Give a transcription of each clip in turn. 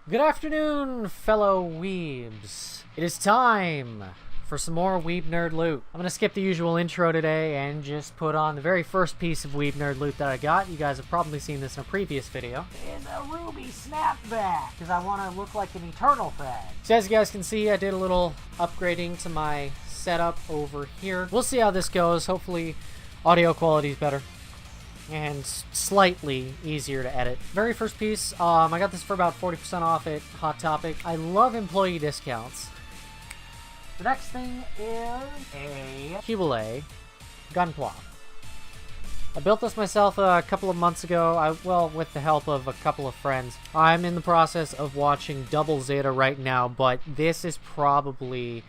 Good afternoon, fellow weebs. It is time for some more Weeb Nerd loot. I'm gonna skip the usual intro today and just put on the very first piece of Weeb Nerd loot that I got. You guys have probably seen this in a previous video. It's a ruby snapback, because I want to look like an eternal frag. So as you guys can see, I did a little upgrading to my setup over here. We'll see how this goes. Hopefully audio quality is better and slightly easier to edit. Very first piece, I got this for about 40% off at Hot Topic. I love employee discounts. The next thing is a Cubile Gunpla. I built this myself a couple of months ago, well, with the help of a couple of friends. I'm in the process of watching Double Zeta right now, but this is probably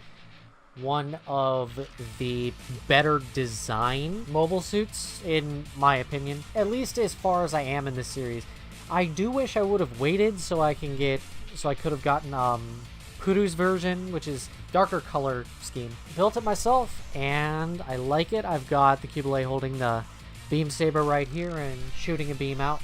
one of the better design mobile suits, in my opinion. At least as far as I am in this series. I do wish I would have waited so I could have gotten Pudu's version, which is darker color scheme. Built it myself, and I like it. I've got the Cubile holding the beam saber right here and shooting a beam out.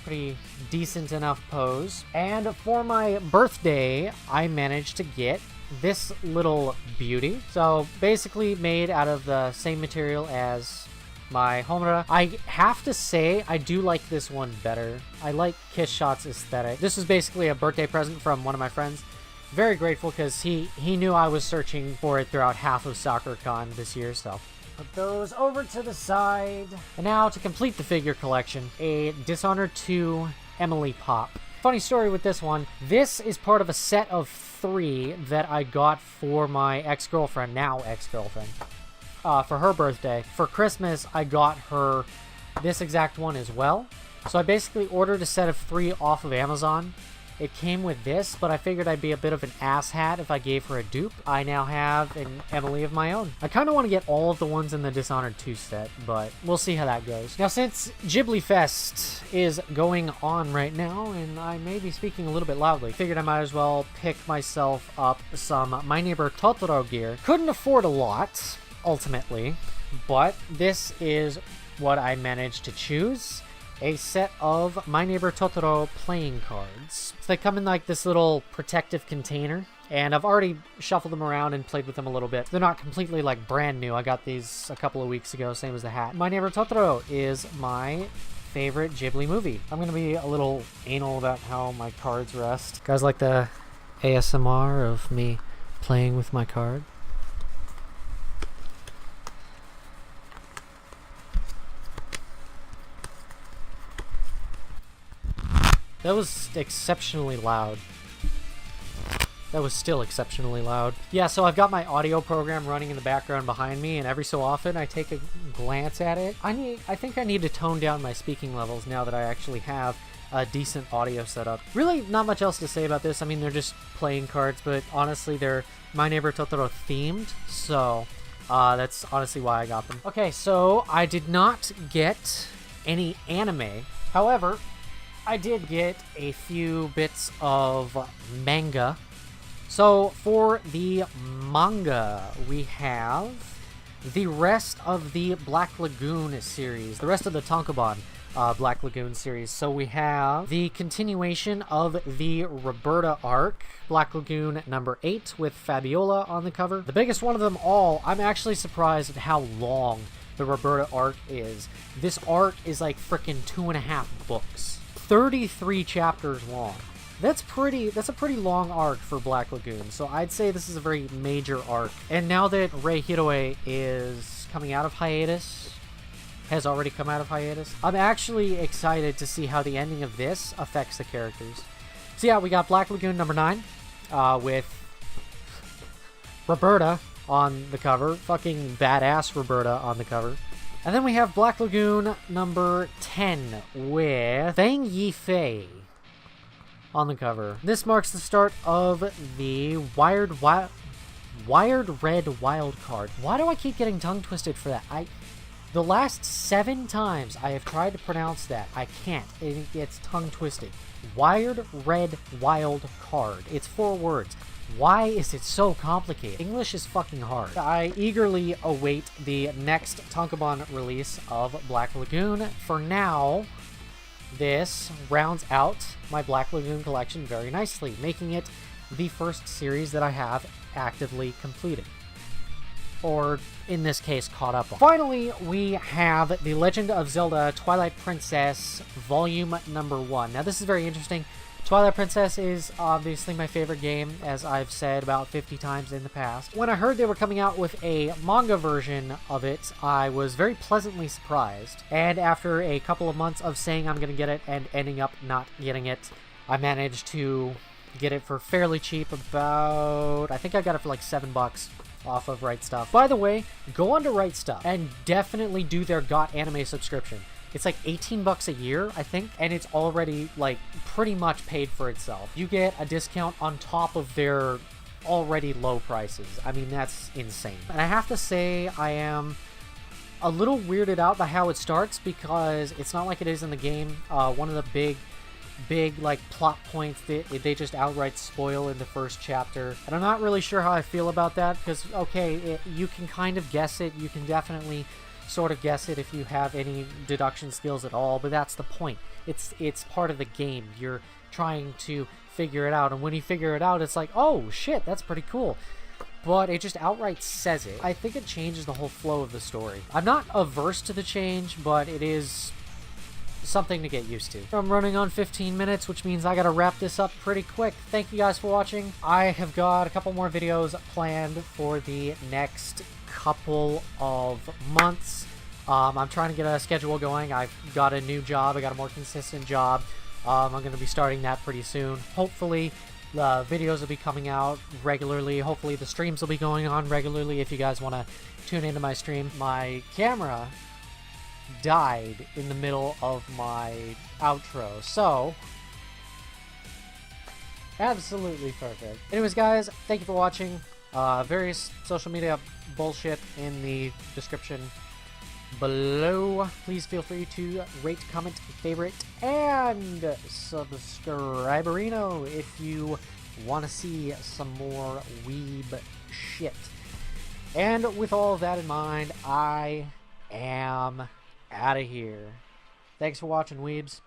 Pretty decent enough pose. And for my birthday, I managed to get this little beauty. So basically made out of the same material as my Homura. I have to say, I do like this one better. I like Kiss Shot's aesthetic. This was basically a birthday present from one of my friends. Very grateful because he knew I was searching for it throughout half of SoccerCon this year, so put those over to the side. And now to complete the figure collection, a Dishonored 2 Emily Pop. Funny story with this one. This is part of a set of 3 that I got for my ex-girlfriend, now ex-girlfriend, for her birthday. For Christmas, I got her this exact one as well. So I basically ordered a set of 3 off of Amazon. It came with this, but I figured I'd be a bit of an asshat if I gave her a dupe. I now have an Emily of my own. I kind of want to get all of the ones in the Dishonored 2 set, but we'll see how that goes. Now, since Ghibli Fest is going on right now, and I may be speaking a little bit loudly, figured I might as well pick myself up some My Neighbor Totoro gear. Couldn't afford a lot, ultimately, but this is what I managed to choose. A set of My Neighbor Totoro playing cards. So they come in like this little protective container, and I've already shuffled them around and played with them a little bit. They're not completely like brand new. I got these a couple of weeks ago, same as the hat. My Neighbor Totoro is my favorite Ghibli movie. I'm gonna be a little anal about how my cards rest. Guys like the ASMR of me playing with my card? That was exceptionally loud. That was still exceptionally loud. Yeah, so I've got my audio program running in the background behind me, and every so often I take a glance at it. I think I need to tone down my speaking levels now that I actually have a decent audio setup. Really not much else to say about this. I mean, they're just playing cards, but honestly, they're My Neighbor Totoro themed, so that's honestly why I got them. Okay, so I did not get any anime. However, I did get a few bits of manga. So for the manga, we have the rest of the Black Lagoon series, the rest of the Tankobon Black Lagoon series. So we have the continuation of the Roberta arc, Black Lagoon number 8 with Fabiola on the cover. The biggest one of them all. I'm actually surprised at how long the Roberta arc is. This arc is like frickin' 2.5 books. 33 chapters long. That's a pretty long arc for Black Lagoon, so I'd say this is a very major arc. And now that Rei Hiroe is coming out of hiatus, has already come out of hiatus, I'm actually excited to see how the ending of this affects the characters. So yeah, we got Black Lagoon number 9 with Roberta on the cover. Fucking badass Roberta on the cover. And then we have Black Lagoon number 10 with Fang Yifei on the cover. This marks the start of the Wired Red Wild Card. Why do I keep getting tongue twisted for that? The last 7 times I have tried to pronounce that, I can't. It gets tongue twisted. Wired Red Wild Card. It's 4 words. Why is it so complicated? English is fucking hard. I eagerly await the next Tankobon release of Black Lagoon. For now, this rounds out my Black Lagoon collection very nicely, making it the first series that I have actively completed. Or, in this case, caught up on. Finally, we have The Legend of Zelda Twilight Princess Volume Number 1. Now, this is very interesting. Twilight Princess is obviously my favorite game, as I've said about 50 times in the past. When I heard they were coming out with a manga version of it, I was very pleasantly surprised. And after a couple of months of saying I'm going to get it and ending up not getting it, I managed to get it for fairly cheap, about... I think I got it for like $7 off of Right Stuff. By the way, go on to Right Stuff and definitely do their Got Anime subscription. It's like $18 a year, I think, and it's already, like, pretty much paid for itself. You get a discount on top of their already low prices. I mean, that's insane. And I have to say, I am a little weirded out by how it starts, because it's not like it is in the game. One of the big, like, plot points that they just outright spoil in the first chapter. And I'm not really sure how I feel about that, because, okay, you can kind of guess it. You can definitely sort of guess it if you have any deduction skills at all, but that's the point. It's part of the game. You're trying to figure it out, and when you figure it out, it's like, oh shit, that's pretty cool. But it just outright says it. I think it changes the whole flow of the story. I'm not averse to the change, but it is something to get used to. I'm running on 15 minutes, which means I gotta wrap this up pretty quick. Thank you guys for watching. I have got a couple more videos planned for the next couple of months. I'm trying to get a schedule going. I've got a new job. I got a more consistent job. I'm going to be starting that pretty soon. Hopefully the videos will be coming out regularly. Hopefully the streams will be going on regularly if you guys want to tune into my stream. My camera died in the middle of my outro, so absolutely perfect. Anyways, guys, thank you for watching. Various social media bullshit in the description below. Please feel free to rate, comment, favorite, and subscriberino if you want to see some more weeb shit. And with all of that in mind, I am out of here. Thanks for watching, weebs.